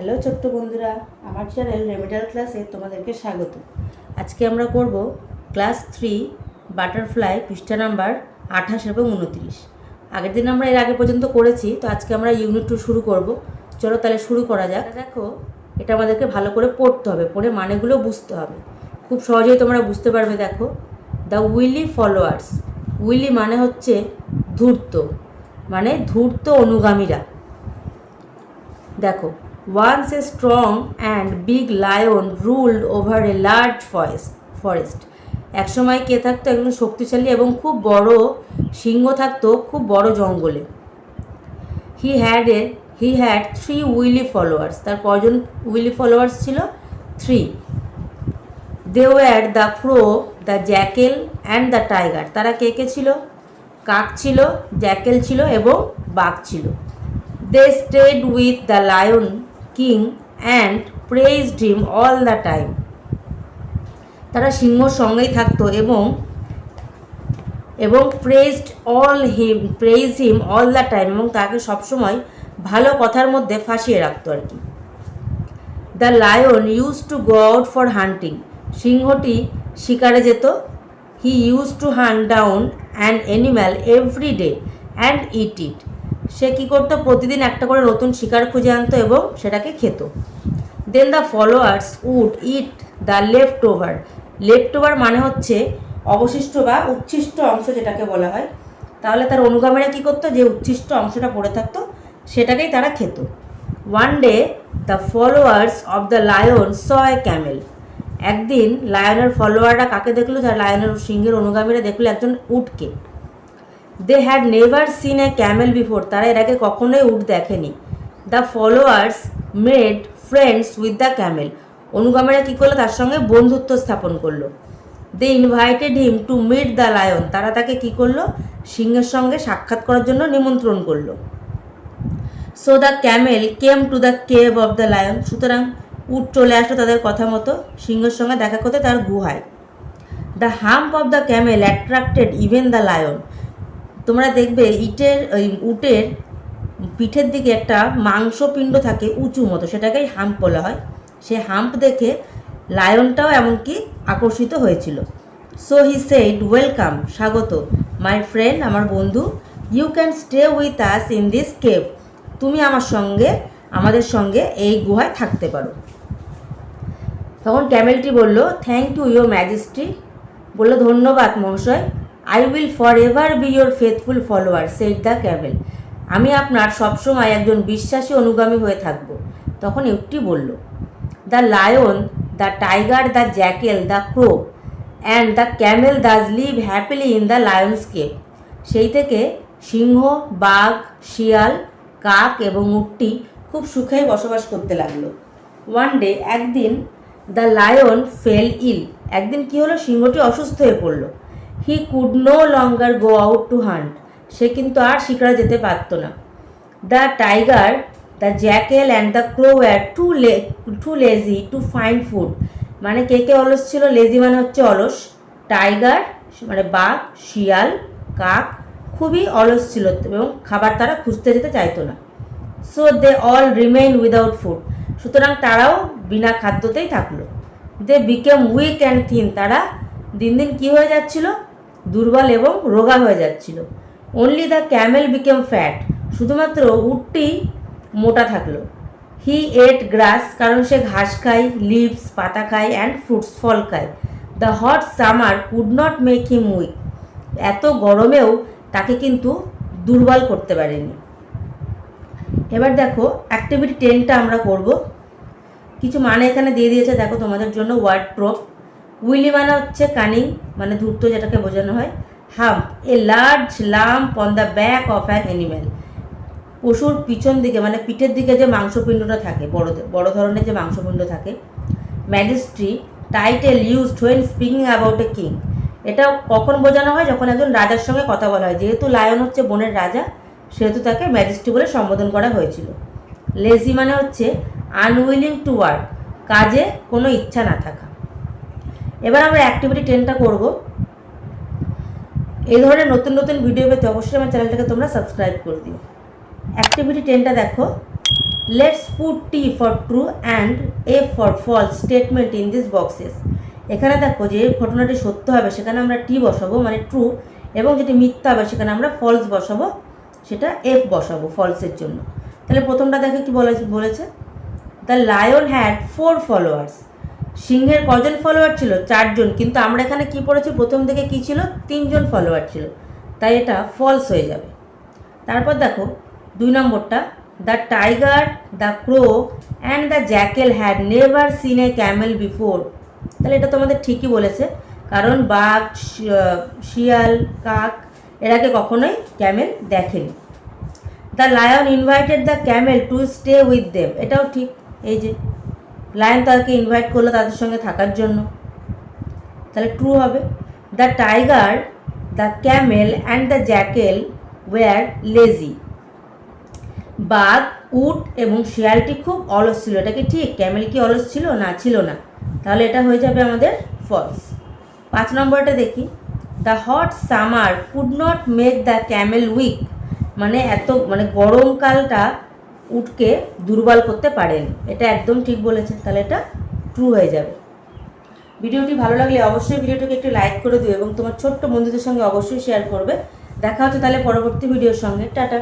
Hello ছোট্ট বন্ধুরা, আমার চ্যানেল রেমিডাল ক্লাসে তোমাদেরকে স্বাগত। আজকে আমরা করব ক্লাস 3 বাটারফ্লাই পৃষ্ঠা নাম্বার 28 এবং 29। আগের দিন আমরা এর আগে পর্যন্ত করেছি, তো আজকে আমরা ইউনিট 2 শুরু করব। চলো তাহলে শুরু করা যাক। দেখো, এটা আমাদেরকে ভালো করে পড়তে হবে, পড়ে মানেগুলো বুঝতে হবে। খুব সহজেই তোমরা বুঝতে পারবে। দেখো, দ্য উইলি ফলোয়ার্স। উইলি মানে হচ্ছে ধূর্ত, মানে ধূর্ত অনুগামীরা। দেখো, once a strong and big lion ruled over a large forest. এক সময় কে থাকতো? একজন শক্তিশালী এবং খুব বড় সিংহ থাকতো খুব বড় জঙ্গলে। he had 3 wily followers. তার কজন উইলি ফলোয়ার্স ছিল? 3. they were the crow, the jackal and the tiger. তারা কে কে ছিল? কাক ছিল, জ্যাকেল ছিল এবং বাঘ ছিল। they stayed with the lion king and praised him all the time. তারা সিংহর সঙ্গেই থাকতো এবং praise him all the time, এবং তাকে সবসময় ভালো কথার মধ্যে ফাঁসিয়ে রাখতো আর কি। The lion used to go out for hunting. সিংহটি শিকারে যেত। he used to hunt down an animal every day and eat it. সে কী করতো? প্রতিদিন একটা করে নতুন শিকার খুঁজে আনতো এবং সেটাকে খেত। Then the followers would eat the left over মানে হচ্ছে অবশিষ্ট বা উচ্ছিষ্ট অংশ যেটাকে বলা হয়। তাহলে তার অনুগামীরা কী করতো? যে উচ্ছিষ্ট অংশটা পড়ে থাকতো সেটাকেই তারা খেত। One day the followers of the lion saw A Camel. একদিন লায়নের ফলোয়াররা কাকে দেখলো? যার লায়নের সিংহের অনুগামীরা দেখলো একজন উটকে। They had never seen a camel before. তারা এর আগে কখনোই উট দেখেনি। The followers made friends with the camel. অনুগামীরা কী করলো? তার সঙ্গে বন্ধুত্ব স্থাপন করলো। They invited him to meet the lion. তারা তাকে কী করলো? সিংহের সঙ্গে সাক্ষাৎ করার জন্য নিমন্ত্রণ করলো। So the Camel came to the cave of the lion. সুতরাং উট চলে আসলো তাদের কথা মতো সিংহের সঙ্গে দেখা করতে তার গুহায়। The hump of the Camel attracted even the lion. তোমরা দেখবে উটের পিঠের দিকে একটা মাংসপিণ্ড থাকে উঁচু মতো, সেটাকেই হাম্প বলা হয়। সে হাম্প দেখে লায়নটাও এমনকি আকর্ষিত হয়েছিল। সো হি সেড, ওয়েলকাম, স্বাগত, মাই ফ্রেন্ড, আমার বন্ধু, you can stay with us in this cave. তুমি আমাদের সঙ্গে এই গুহায় থাকতে পারো। তখন ক্যামেলটি বলল, থ্যাংক ইউ ইয়োর ম্যাজেস্টি. বলল, ধন্যবাদ মহাশয়। I will for ever be your faithful follower, said the Camel. আমি আপনার সবসময় একজন বিশ্বাসী অনুগামী হয়ে থাকব। তখন উটটি বলল, the lion, the tiger, the jackal, the crow and the camel thus live happily in the lion's cave. সেই থেকে সিংহ, বাঘ, শিয়াল, কাক এবং উটটি খুব সুখেই বসবাস করতে লাগলো। ওয়ান ডে, একদিন, দ্য লায়ন ফেল ইল. একদিন কী হলো? সিংহটি অসুস্থ হয়ে পড়ল। He could no longer go out to hunt. সে কিন্তু আর শিকারে যেতে পারত না। The tiger, the jackal and the crow were too lazy to find food. মানে কে কে অলস ছিল? লেজি মানে হচ্ছে অলস। টাইগার মানে বাঘ, শিয়াল, কাক খুবই অলস ছিল এবং খাবার তারা খুঁজতে যেতে চাইতো না। So they all remain without food. সুতরাং তারাও বিনা খাদ্যতেই থাকলো। They became weak and thin. তারা দিন দিন কী হয়ে যাচ্ছিল? দুর্বল এবং রোগা হয়ে যাচ্ছিল। Only the Camel became fat. শুধুমাত্র উটটি মোটা থাকলো। হি এট গ্রাস, কারণ সে ঘাস খায়, লিভস পাতা খায়, অ্যান্ড ফ্রুটস ফল খায়। The hot summer could not make him weak. এত গরমেও তাকে কিন্তু দুর্বল করতে পারেনি। এবার দেখো, অ্যাক্টিভিটি 10টা আমরা করব। কিছু মানে এখানে দিয়ে দিয়েছে, দেখো তোমাদের জন্য। Word prop. উইলি মানে হচ্ছে কানিং, মানে ধূর্ত, যেটাকে বোঝানো হয়। Hump, a large lump on the back of an animal. পশুর পিছন দিকে মানে পিঠের দিকে যে মাংসপিণ্ডটা থাকে, বড় ধরনের যে মাংসপিণ্ড থাকে। Majesty, title used when speaking about a king. এটা কখন বোঝানো হয়? যখন একজন রাজার সঙ্গে কথা বলা হয়। যেহেতু লায়ন হচ্ছে বনের রাজা, সেহেতু তাকে ম্যাজেস্ট্রি বলে সম্বোধন করা হয়েছিল। লেজি মানে হচ্ছে আনউইলিং টু ওয়ার্ক, কাজে কোনো ইচ্ছা না থাকা। এবার আমরা অ্যাক্টিভিটি 10টা করব। এই ধরনের নতুন নতুন ভিডিও পেতে অবশ্যই আমার চ্যানেলটাকে তোমরা সাবস্ক্রাইব করে দিও। অ্যাক্টিভিটি 10টা দেখো, let's put T for true and F for false statement in this boxes. এখানে দেখো যে ঘটনাটি সত্য হবে সেখানে আমরা টি বসাবো মানে ট্রু, এবং যেটি মিথ্যা হবে সেখানে আমরা ফলস বসাবো, সেটা এফ বসাবো ফলসের জন্য। তাহলে প্রথমটা দেখে কি বলেছে, দ্য লায়ন হ্যাড 4 ফলোয়ার্স। সিংহের কজন ফলোয়ার ছিল? 4 জন, কিন্তু আমরা এখানে কি পড়েছি প্রথম থেকে কি ছিল? 3 জন ফলোয়ার ছিল, তাই এটা ফলস হয়ে যাবে। তারপর দেখো 2 নম্বরটা, the tiger, the crow and the jackal had never seen a camel before. তাহলে এটা তো আমাদের ঠিকই বলেছে, কারণ বাঘ, শিয়াল, কাক এরাকে কখনোই ক্যামেল দেখেনি। The lion invited the camel to stay with them, এটাও ঠিক, এই যে লায়ন তাদেরকে ইনভাইট করলো তাদের সঙ্গে থাকার জন্য, তাহলে ট্রু হবে। The tiger, the camel and the jackal were lazy. বাঘ, উট এবং শিয়ালটি খুব অলস ছিল, এটা কি ঠিক? ক্যামেল কি অলস ছিল? না, ছিল না, তাহলে এটা হয়ে যাবে আমাদের ফলস। 5 নম্বরটা দেখি, the hot summer could not make the camel weak, মানে গরমকালটা উটকে দুর্বল করতে পারেনি, এটা একদম ঠিক বলেছে, তাহলে এটা ট্রু হয়ে যাবে। ভিডিওটি ভালো লাগলে অবশ্যই ভিডিওটিকে একটু লাইক করে দিও এবং তোমার ছোট্ট বন্ধুদের সঙ্গে অবশ্যই শেয়ার করবে। দেখা হচ্ছে তাহলে পরবর্তী ভিডিওর সঙ্গে। টাটা।